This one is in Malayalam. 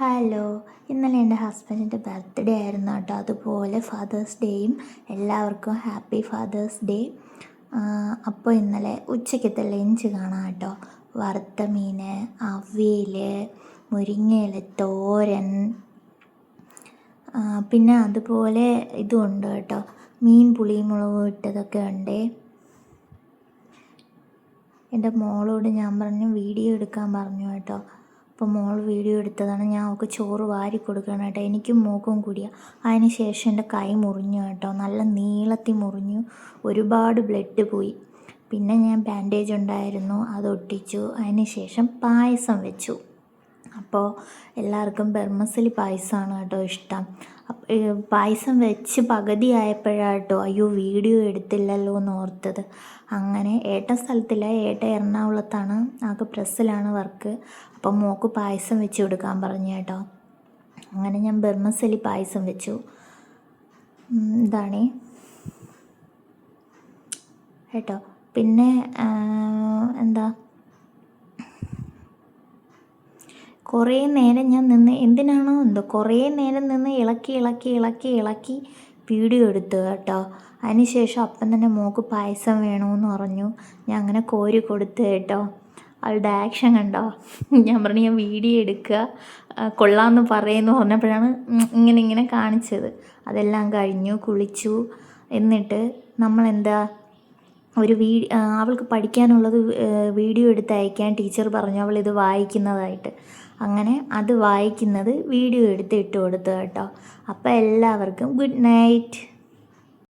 ഹലോ, ഇന്നലെ എൻ്റെ ഹസ്ബൻഡിൻ്റെ ബർത്ത്ഡേ ആയിരുന്നു കേട്ടോ. അതുപോലെ ഫാദേഴ്സ് ഡേയും എല്ലാവർക്കും ഹാപ്പി ഫാദേഴ്സ് ഡേ. അപ്പോൾ ഇന്നലെ ഉച്ചയ്ക്കത്തെ ലഞ്ച് കാണാം കേട്ടോ. വറുത്ത മീൻ, അവിയൽ, മുരിങ്ങയില തോരൻ, പിന്നെ അതുപോലെ ഇതും ഉണ്ട് കേട്ടോ, മീൻ പുളിമുളകും ഇട്ടതൊക്കെ ഉണ്ട്. എൻ്റെ മോളോട് ഞാൻ പറഞ്ഞു വീഡിയോ എടുക്കാൻ പറഞ്ഞു കേട്ടോ. അപ്പോൾ മോൾ വീഡിയോ എടുത്തതാണ്. ഞാൻ അവൾക്ക് ചോറ് വാരി കൊടുക്കണം കേട്ടോ. എനിക്കും മോക്കും കൂടിയാണ്. അതിന് ശേഷം എൻ്റെ കൈ മുറിഞ്ഞു കേട്ടോ, നല്ല നീളത്തിൽ മുറിഞ്ഞു, ഒരുപാട് ബ്ലഡ് പോയി. പിന്നെ ഞാൻ ബാൻഡേജ് ഉണ്ടായിരുന്നു, അത് അതിന് ശേഷം പായസം വെച്ചു. അപ്പോൾ എല്ലാവർക്കും ബർമസലി പായസമാണ് കേട്ടോ ഇഷ്ടം. പായസം വെച്ച് പകുതി ആയപ്പോഴാട്ടോ അയ്യോ വീഡിയോ എടുത്തില്ലല്ലോ എന്ന് ഓർത്തത്. അങ്ങനെ ഏട്ടൻ സ്ഥലത്തില്ല, ഏട്ടൻ എറണാകുളത്താണ്, ആൾക്ക് പ്രസ്സിലാണ് വർക്ക്. അപ്പം മോക്ക് പായസം വെച്ച് കൊടുക്കാൻ പറഞ്ഞു കേട്ടോ. അങ്ങനെ ഞാൻ ബർമസലി പായസം വെച്ചു. ഇതാണേ കേട്ടോ. പിന്നെ എന്താ, കുറേ നേരം ഞാൻ എന്തിനാണോ എന്തോ കുറേ നേരം നിന്ന് ഇളക്കി വീഡിയോ എടുത്തു കേട്ടോ. അതിന് ശേഷം അപ്പം തന്നെ മോക്ക് പായസം വേണമെന്ന് പറഞ്ഞു. ഞാൻ അങ്ങനെ കോരി കൊടുത്തു കേട്ടോ. അവളുടെ ആക്ഷൻ കണ്ടോ. ഞാൻ പറഞ്ഞു ഞാൻ വീഡിയോ എടുക്കുക, കൊള്ളാമെന്ന് പറയുമെന്ന് പറഞ്ഞപ്പോഴാണ് ഇങ്ങനെ കാണിച്ചത്. അതെല്ലാം കഴിഞ്ഞു, കുളിച്ചു. എന്നിട്ട് നമ്മളെന്താ അവൾക്ക് പഠിക്കാനുള്ളത് വീഡിയോ എടുത്ത് അയക്കാൻ ടീച്ചർ പറഞ്ഞു, അവളിത് വായിക്കുന്നതായിട്ട്. അങ്ങനെ അത് വായിക്കുന്നത് വീഡിയോ എടുത്ത് ഇട്ട് കൊടുത്തു കേട്ടോ. അപ്പോൾ എല്ലാവർക്കും ഗുഡ് നൈറ്റ്.